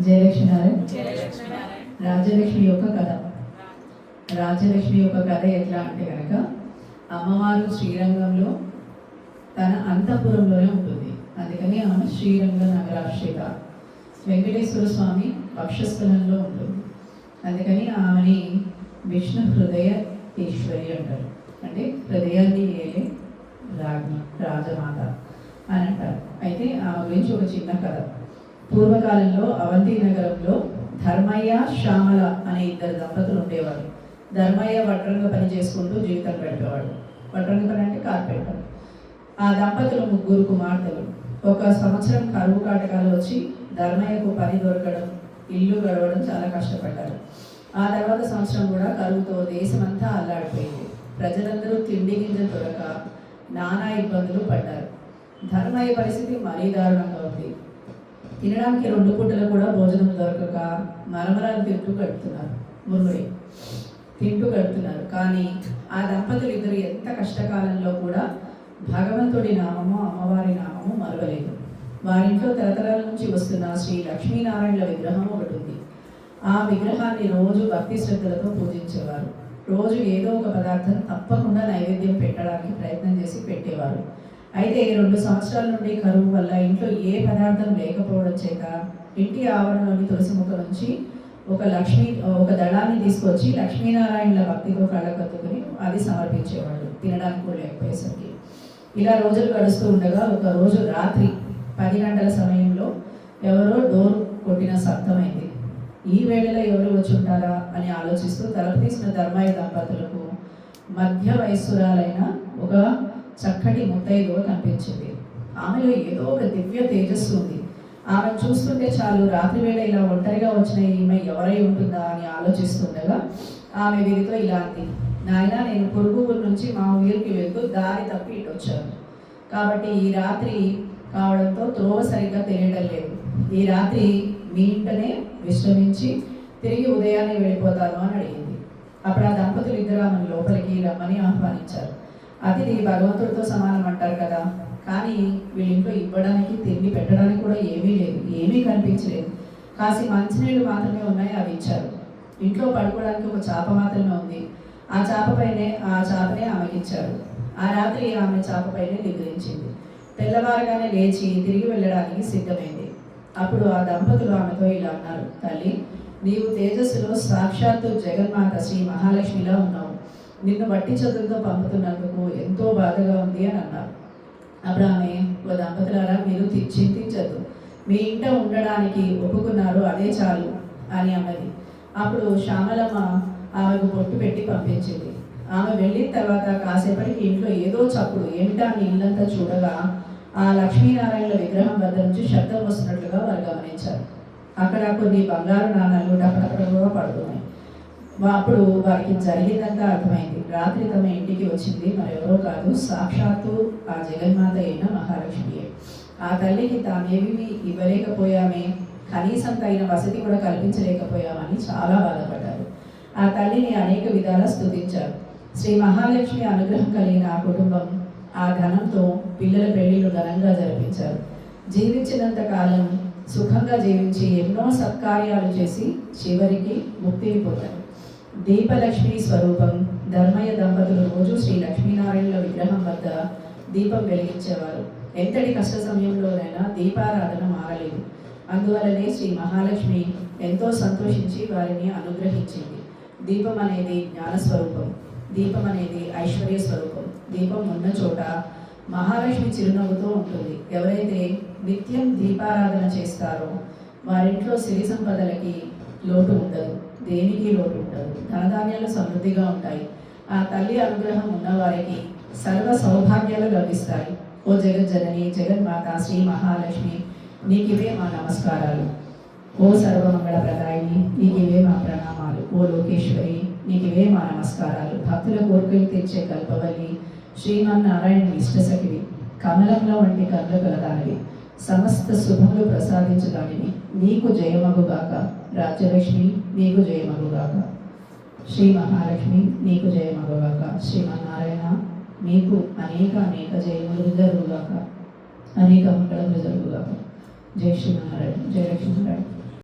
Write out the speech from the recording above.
జయలక్ష్మి రాజ్యలక్ష్మి యొక్క కథ. రాజ్యలక్ష్మి యొక్క కథ ఎట్లా అంటే కనుక, అమ్మవారు శ్రీరంగంలో తన అంతఃపురంలోనే ఉంటుంది. అందుకని ఆమె శ్రీరంగ నగరాశ్రిత. వెంకటేశ్వర స్వామి వక్షస్థలంలో ఉంటుంది. అందుకని ఆమెని విష్ణు హృదయ ఈశ్వరి అంటారు. అంటే హృదయాన్ని ఏలే రాజ్ఞి, రాజమాత అని అంటారు. అయితే ఆమె గురించి ఒక చిన్న కథ. పూర్వకాలంలో అవంతి నగరంలో ధర్మయ్య, శ్యామల అనే ఇద్దరు దంపతులు ఉండేవారు. ధర్మయ్య వడ్రంగ పని చేసుకుంటూ జీవితం గడిపేవాడు. వడ్రంగ పని అంటే కార్పెంటర్. ఆ దంపతులు ముగ్గురు కుమార్తెలు. ఒక సంవత్సరం కరువు కాటకాలు వచ్చి ధర్మయ్యకు పని దొరకడం, ఇల్లు గడవడం చాలా కష్టపడ్డారు. ఆ తర్వాత సంవత్సరం కూడా కరువుతో దేశమంతా అల్లాడిపోయింది. ప్రజలందరూ తిండి గింజ దొరక నానా ఇబ్బందులు పడ్డారు. ధర్మయ్య పరిస్థితి మరీ దారుణంగా ఉంది. తినడానికి 2 పూటలు కూడా భోజనం దొరకక మరమరాలు తింటూ గడుపుతున్నారు. కానీ ఆ దంపతులు ఇద్దరు ఎంత కష్టకాలంలో కూడా భగవంతుడి నామము, అమ్మవారి నామము మరవలేదు. వారింట్లో తరతరాల నుంచి వస్తున్న శ్రీ లక్ష్మీనారాయణల విగ్రహం ఒకటి ఉంది. ఆ విగ్రహాన్ని రోజు భక్తి శ్రద్ధలతో పూజించేవారు. రోజు ఏదో ఒక పదార్థం తప్పకుండా నైవేద్యం పెట్టడానికి ప్రయత్నం చేసి పెట్టేవారు. అయితే 2 సంవత్సరాల నుండి కరువు వల్ల ఇంట్లో ఏ పదార్థం లేకపోవడం చేత ఇంటి ఆవరణలోని తులసి మొక్క నుంచి ఒక దళాన్ని తీసుకొచ్చి లక్ష్మీనారాయణల భక్తితో కళ్ళకత్తుకుని అది సమర్పించేవాడు, తినడానికి కూడా లేకపోయేసరికి. ఇలా రోజులు గడుస్తూ ఉండగా ఒక రోజు రాత్రి 10 గంటల సమయంలో ఎవరో డోర్ కొట్టిన శబ్దమైంది. ఈ వేళలో ఎవరు వచ్చి ఉంటారా అని ఆలోచిస్తూ తలుపు తీసిన ధర్మయ్య దంపతులకు మధ్య వయస్సురాలైన ఒక చక్కటి ముత్తైదువ కనిపించింది. ఆమెలో ఏదో ఒక దివ్య తేజస్సు ఉంది. ఆమెను చూస్తుంటే చాలు రాత్రి వేళ ఇలా ఒంటరిగా వచ్చిన ఈమె ఎవరై ఉంటుందా అని ఆలోచిస్తుండగా ఆమె వీరితో ఇలా అంది: నాయన, నేను పొరుగురు నుంచి మా ఊరికి వెళ్తూ దారి తప్పి ఇటు వచ్చాను. కాబట్టి ఈ రాత్రి కావడంతో త్రోవ సరిగ్గా తెలియడం లేదు. ఈ రాత్రి మీ ఇంటనే విశ్రమించి తిరిగి ఉదయాన్నే వెళ్ళిపోతాను అని అడిగింది. అప్పుడు ఆ దంపతులు ఇద్దరు ఆమెను లోపలికి రమ్మని ఆహ్వానించారు. అతిథి భగవంతుడితో సమానం అంటారు కదా. కానీ వీళ్ళింట్లో ఇవ్వడానికి, తిండి పెట్టడానికి కూడా ఏమీ లేదు, ఏమీ కనిపించలేదు. కాసి మంచినీళ్ళు మాత్రమే ఉన్నాయి, అవి ఇచ్చారు. ఇంట్లో పడుకోవడానికి ఒక చాప మాత్రమే ఉంది. ఆ చాపనే ఆమెకి ఇచ్చారు. ఆ రాత్రి ఆమె చాపపైనే నిద్రించింది. తెల్లవారగానే లేచి తిరిగి వెళ్ళడానికి సిద్ధమైంది. అప్పుడు ఆ దంపతులు ఆమెతో ఇలా అన్నారు: తల్లి, నీవు తేజస్సులో సాక్షాత్తు జగన్మాత శ్రీ మహాలక్ష్మిలా ఉన్నావు. నిన్ను వట్టి చదువుతో పంపుతున్నందుకు ఎంతో బాధగా ఉంది అని అన్నారు. అప్పుడు ఆమె: ఓ దంపతులారా, మీరు చింతించద్దు, మీ ఇంట ఉండడానికి ఒప్పుకున్నారు, అదే చాలు అని అన్నది. అప్పుడు శ్యామలమ్మ ఆమెకు బొట్టు పెట్టి పంపించింది. ఆమె వెళ్ళిన తర్వాత కాసేపటికి ఇంట్లో ఏదో చప్పుడు ఏమిటా అని ఇల్లంతా చూడగా ఆ లక్ష్మీనారాయణల విగ్రహం వద్ద నుంచి శబ్దం వస్తున్నట్లుగా వారు గమనించారు. అక్కడ కొన్ని బంగారు నాణాలు టపటపటగా పడుతున్నాయి. అప్పుడు వారికి జరిగిందంతా అర్థమైంది. రాత్రి తమ ఇంటికి వచ్చింది మరెవరో కాదు, సాక్షాత్తు ఆ జగన్మాత అయిన మహాలక్ష్మియే. ఆ తల్లికి తామేమి ఇవ్వలేకపోయామే, కనీసం తగిన వసతి కూడా కల్పించలేకపోయామని చాలా బాధపడ్డారు. ఆ తల్లిని అనేక విధాలా స్తుతించారు. శ్రీ మహాలక్ష్మి అనుగ్రహం కలిగిన ఆ కుటుంబం ఆ ధనంతో పిల్లల పెళ్లిళ్ళు ఘనంగా జరిపించారు. జీవించినంత కాలం సుఖంగా జీవించి ఎన్నో సత్కార్యాలు చేసి చివరికి ముక్తిని పొందారు. దీపలక్ష్మి స్వరూపం ధర్మయ్య దంపతులు రోజు శ్రీ లక్ష్మీనారాయణల విగ్రహం వద్ద దీపం వెలిగించేవారు. ఎంతటి కష్ట సమయంలోనైనా దీపారాధన మారలేదు. అందువలనే శ్రీ మహాలక్ష్మి ఎంతో సంతోషించి వారిని అనుగ్రహించింది. దీపం అనేది జ్ఞానస్వరూపం, దీపం అనేది ఐశ్వర్య స్వరూపం. దీపం ఉన్న చోట మహాలక్ష్మి చిరునవ్వుతో ఉంటుంది. ఎవరైతే నిత్యం దీపారాధన చేస్తారో వారింట్లో సిరి సంపదలకి లోటు ఉండదు, దేనికి లోటు ఉండదు, ధనధాన్యాలు సమృద్ధిగా ఉంటాయి. ఆ తల్లి అనుగ్రహం ఉన్నవారికి సర్వ సౌభాగ్యాలు లభిస్తాయి. ఓ జగజ్జనని, జగన్మాత శ్రీ మహాలక్ష్మి, నీకివే మా నమస్కారాలు. ఓ సర్వమంగళ ప్రదాయిని, నీకివే మా ప్రణామాలు. ఓ లోకేశ్వరి, నీకివే మా నమస్కారాలు. భక్తుల కోరికలు తీర్చే కల్పవల్లి, శ్రీమన్నారాయణ ఇష్టసఖివి, కమలంలో వంటి కర్ల కలదానివి, సమస్త శుభములు ప్రసాదించదానివి, నీకు జయమగుగాక. రాజ్యలక్ష్మి, నీకు జయమగుగాక. శ్రీ మహాలక్ష్మి, నీకు జయమగుగాక. శ్రీమన్నారాయణ, మీకు అనేక జయములు జరుగుగాక, అనేక మంగళములు జరుగుగాక. జై శ్రీమన్నారాయణ, జయ లక్ష్మీ.